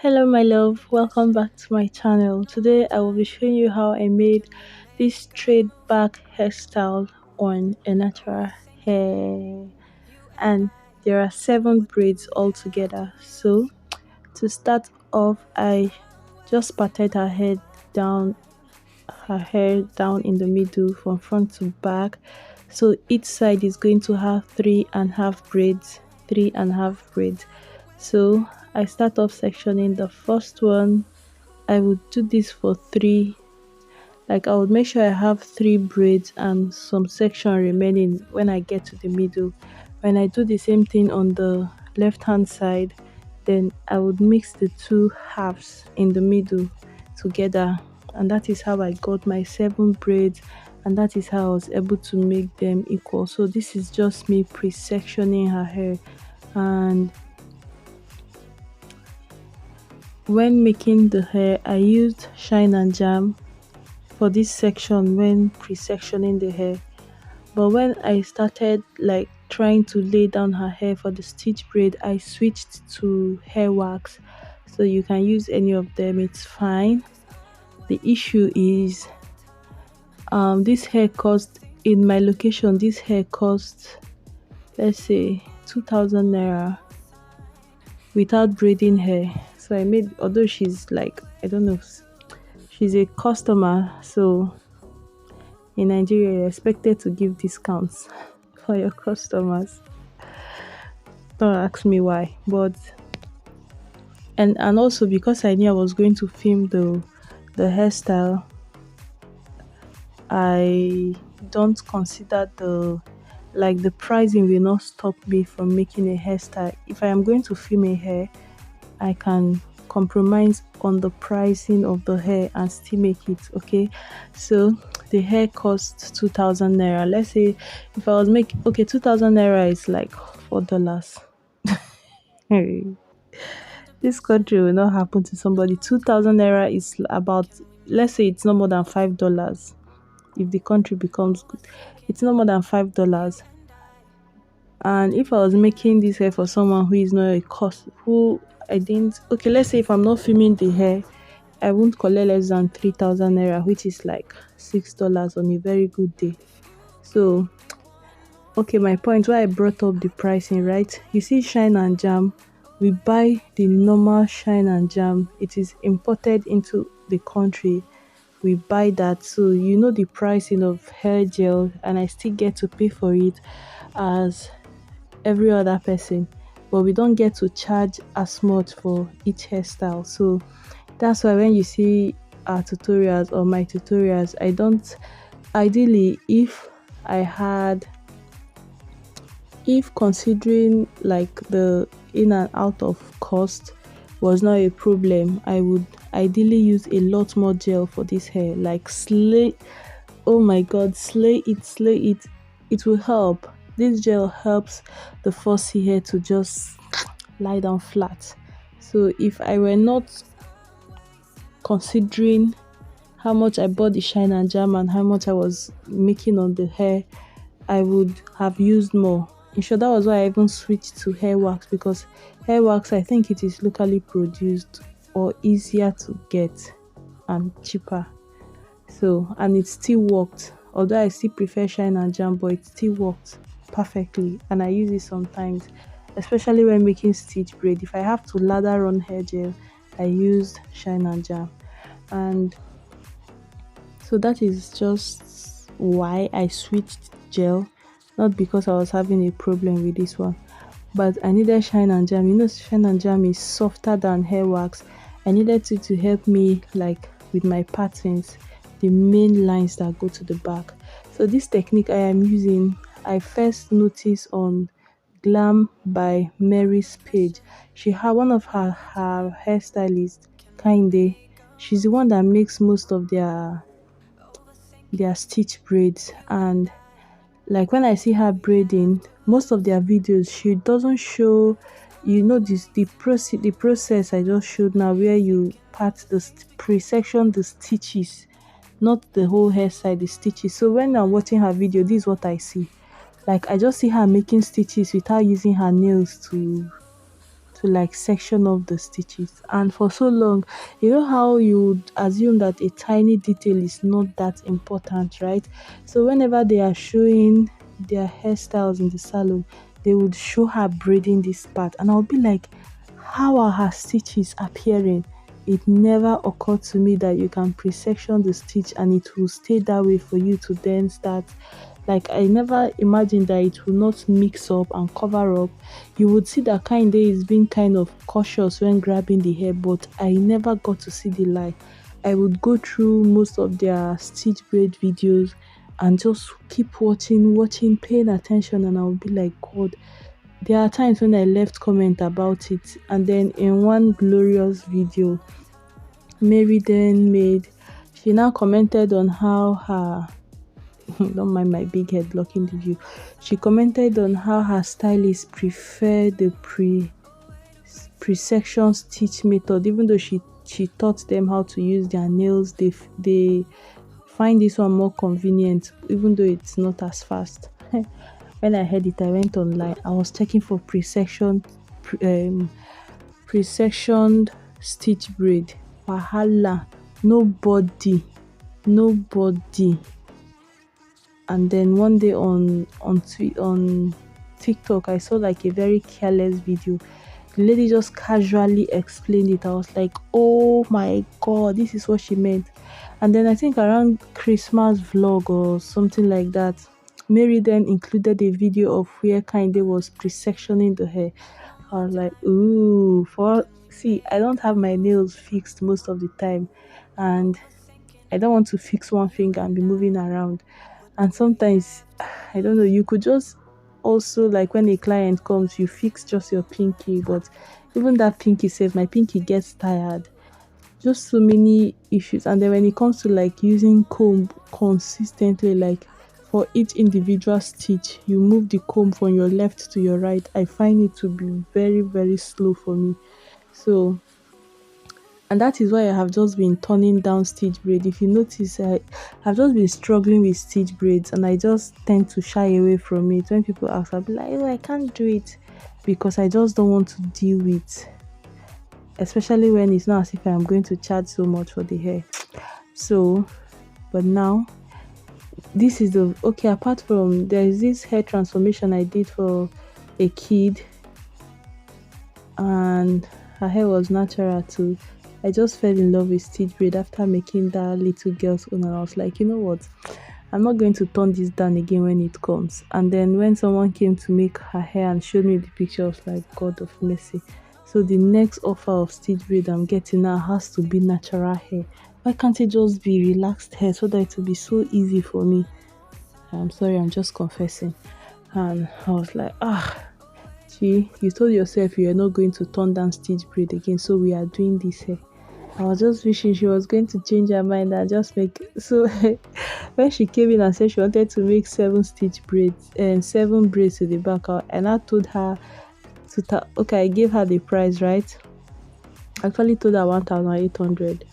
Hello my love, welcome back to my channel. Today I will be showing you how I made this straight back hairstyle on a natural hair, and there are 7 braids altogether. So to start off, I just parted her hair down in the middle from front to back, so each side is going to have 3.5 braids, 3.5 braids. So I start off sectioning the first one. I would do this for three, like I would make sure I have 3 braids and some section remaining when I get to the middle. When I do the same thing on the left hand side, then I would mix the two halves in the middle together, and that is how I got my 7 braids, and that is how I was able to make them equal. So this is just me pre-sectioning her hair. And when making the hair, I used shine and jam for this section when pre-sectioning the hair. But when I started like trying to lay down her hair for the stitch braid, I switched to hair wax. So you can use any of them, it's fine. The issue is this hair cost, in my location, this hair cost, let's say 2,000 naira without braiding hair. So I made, although she's like, I don't know, she's a customer, so in Nigeria you're expected to give discounts for your customers. Don't ask me why, but and also because I knew I was going to film the hairstyle, I don't consider the pricing will not stop me from making a hairstyle. If I am going to film a hair, I can compromise on the pricing of the hair and still make it okay. So the hair costs 2,000 naira. Let's say if I was making, okay, 2,000 naira is like $4. Hey, this country will not happen to somebody. 2,000 naira is about, let's say it's no more than $5. If the country becomes good, it's no more than $5. And if I was making this hair for someone who is not a cost, who I didn't, okay, let's say if I'm not filming the hair, I won't collect less than 3,000 naira, which is like $6 on a very good day. So okay, my point why I brought up the pricing, right? You see shine and jam, we buy the normal shine and jam, it is imported into the country, we buy that. So you know the pricing of hair gel, and I still get to pay for it as every other person, but we don't get to charge as much for each hairstyle. So that's why when you see our tutorials or my tutorials, I don't, ideally, if considering like the in and out of cost was not a problem, I would ideally use a lot more gel for this hair, like slay, oh my god, slay it, it will help. This gel helps the fussy hair to just lie down flat. So if I were not considering how much I bought the shine and jam and how much I was making on the hair, I would have used more. In short, that was why I even switched to hair wax, because hair wax, I think it is locally produced or easier to get and cheaper. So, and it still worked, although I still prefer shine and jam, but it still worked perfectly, and I use it sometimes, especially when making stitch braid. If I have to lather on hair gel, I used shine and jam. And so that is just why I switched gel, not because I was having a problem with this one, but I needed shine and jam. You know, shine and jam is softer than hair wax. I needed it to help me like with my patterns, the main lines that go to the back. So this technique I am using, I first noticed on Glam by Mary's page. She had one of her hairstylists, Kinde. She's the one that makes most of their stitch braids, and like when I see her braiding most of their videos, she doesn't show, you know, this the process I just showed now, where you part the pre-section the stitches, not the whole hair side, the stitches. So when I'm watching her video, this is what I see. Like I just see her making stitches without using her nails to to like section off the stitches. And for so long, you know how you would assume that a tiny detail is not that important, right? So whenever they are showing their hairstyles in the salon, they would show her braiding this part, and I'll be like, how are her stitches appearing? It never occurred to me that you can pre-section the stitch and it will stay that way for you to then start. Like, I never imagined that it will not mix up and cover up. You would see that Kinde is being kind of cautious when grabbing the hair, but I never got to see the lie. I would go through most of their stitch braid videos and just keep watching, paying attention, and I would be like, God, there are times when I left comment about it. And then in one glorious video Mary then made, she now commented on how her don't mind my big head blocking the view. She commented on how her stylist preferred the pre-section stitch method, even though she taught them how to use their nails. They find this one more convenient, even though it's not as fast. When I heard it, I went online. I was checking for pre-sectioned stitch braid. Wahala, nobody. And then one day on TikTok, I saw like a very careless video. The lady just casually explained it. I was like, oh my God, this is what she meant. And then I think around Christmas vlog or something like that, Mary then included a video of where Kinde was pre-sectioning the hair. I was like, ooh, see, I don't have my nails fixed most of the time, and I don't want to fix one finger and be moving around. And sometimes, I don't know, you could just also, like when a client comes, you fix just your pinky, but even that pinky says my pinky gets tired. Just so many issues. And then when it comes to like using comb consistently, like for each individual stitch, you move the comb from your left to your right, I find it to be very, very slow for me. So, and that is why I have just been turning down stitch braid. If you notice, I've just been struggling with stitch braids, and I just tend to shy away from it. When people ask, I'll be like, oh, I can't do it, because I just don't want to deal with, especially when it's not as if I'm going to charge so much for the hair. So, but now, this is the, okay, apart from, there is this hair transformation I did for a kid, and her hair was natural too. I just fell in love with stitch braid after making that little girl's own, and I was like, you know what, I'm not going to turn this down again when it comes. And then when someone came to make her hair and showed me the picture, I was like, God of mercy. So the next offer of stitch braid I'm getting now has to be natural hair. Why can't it just be relaxed hair so that it will be so easy for me? I'm sorry, I'm just confessing. And I was like, gee, you told yourself you are not going to turn down stitch braid again, so we are doing this hair. I was just wishing she was going to change her mind and just make. So when she came in and said she wanted to make 7 stitch braids and 7 braids to the back, and I told her okay, I gave her the price, right? I actually told her 1,800,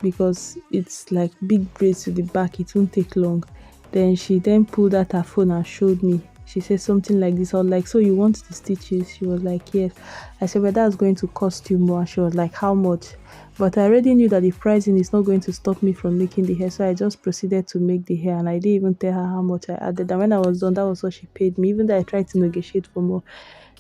because it's like big braids to the back, it won't take long. Then she then pulled out her phone and showed me. She said something like this. I was like, so you want the stitches? She was like, yes. I said, but that's going to cost you more. She was like, how much? But I already knew that the pricing is not going to stop me from making the hair, so I just proceeded to make the hair, and I didn't even tell her how much I added. And when I was done, that was what she paid me, even though I tried to negotiate for more.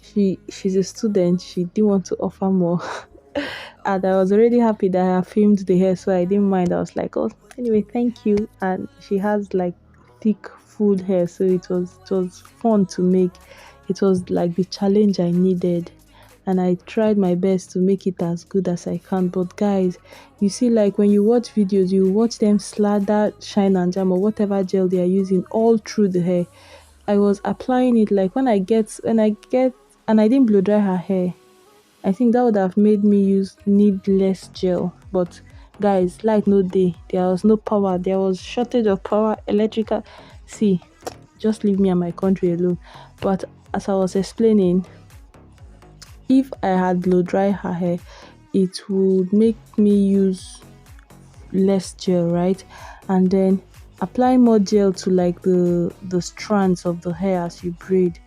She's a student, she didn't want to offer more. And I was already happy that I filmed the hair, so I didn't mind. I was like, oh, anyway, thank you. And she has like thick full hair, so it was fun to make. It was like the challenge I needed, and I tried my best to make it as good as I can. But guys, you see, like when you watch videos, you watch them slather shine and jam or whatever gel they are using all through the hair. I was applying it like when I get and I didn't blow dry her hair. I think that would have made me need less gel. But guys, light no day, there was no power, there was shortage of power, electrical. See, just leave me and my country alone. But as I was explaining, if I had blow dry her hair, it would make me use less gel, right? And then apply more gel to like the strands of the hair as you braid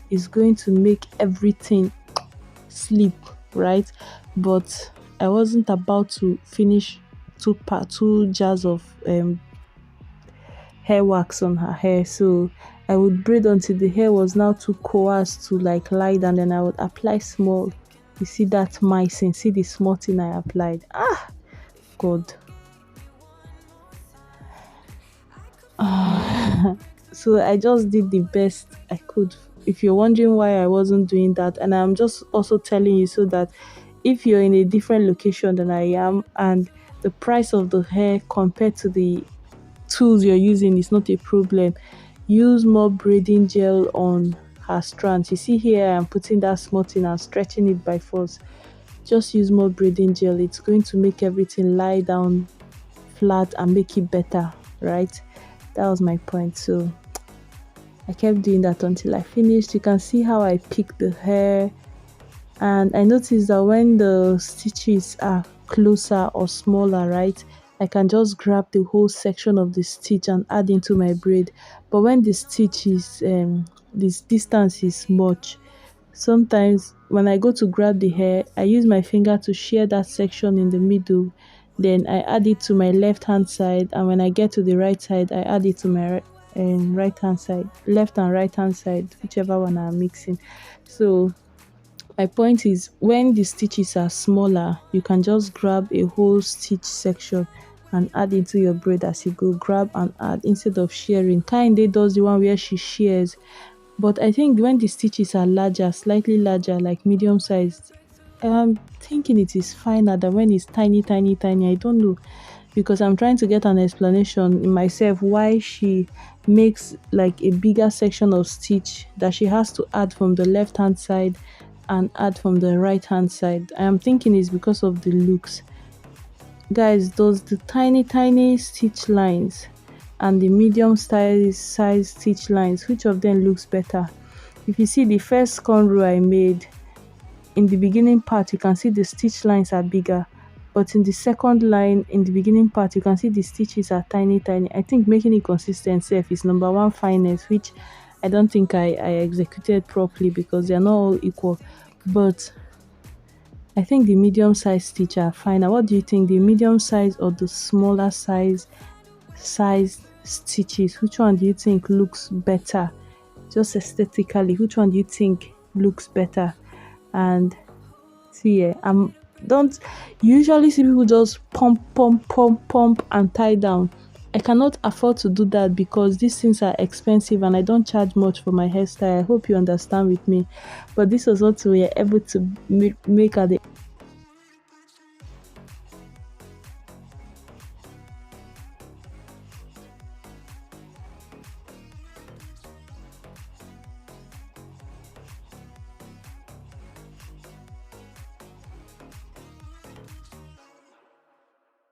is going to make everything sleep, right? But I wasn't about to finish two jars of hair wax on her hair, so I would braid until the hair was now too coarse to like lie down, then I would apply small. You see that micing, see the small thing I applied. Ah, God. So I just did the best I could. If you're wondering why I wasn't doing that, and I'm just also telling you so that if you're in a different location than I am, and the price of the hair compared to the tools you're using is not a problem, use more braiding gel on her strands. You see here I'm putting that small thing and stretching it by force. Just use more braiding gel. It's going to make everything lie down flat and make it better, right? That was my point. So I kept doing that until I finished. You can see how I picked the hair, and I noticed that when the stitches are closer or smaller, right, I can just grab the whole section of the stitch and add into my braid. But when the stitch is this distance is much, sometimes when I go to grab the hair, I use my finger to shear that section in the middle, then I add it to my left hand side, and when I get to the right side, I add it to my right hand side, left and right hand side, whichever one I'm mixing. So my point is, when the stitches are smaller, you can just grab a whole stitch section and add into your braid as you go. Grab and add instead of shearing. Kinde does the one where she shears, but I think when the stitches are larger, slightly larger, like medium sized, I'm thinking it is finer than when it's tiny, tiny, tiny. I don't know, because I'm trying to get an explanation in myself why she makes like a bigger section of stitch that she has to add from the left hand side and add from the right hand side. I am thinking it's because of the looks. Guys, those the tiny stitch lines and the medium size stitch lines, which of them looks better? If you see the first cornrow I made, in the beginning part you can see the stitch lines are bigger, but in the second line in the beginning part you can see the stitches are tiny. I think making it consistent safe is number one fineness, which I don't think I executed properly because they're not all equal. But I think the medium size stitch are finer. What do you think, the medium size or the smaller size stitches? Which one do you think looks better? Just aesthetically, which one do you think looks better? And see, yeah, don't usually see people just pump and tie down. I cannot afford to do that because these things are expensive and I don't charge much for my hairstyle. I hope you understand with me. But this was what we were able to make at the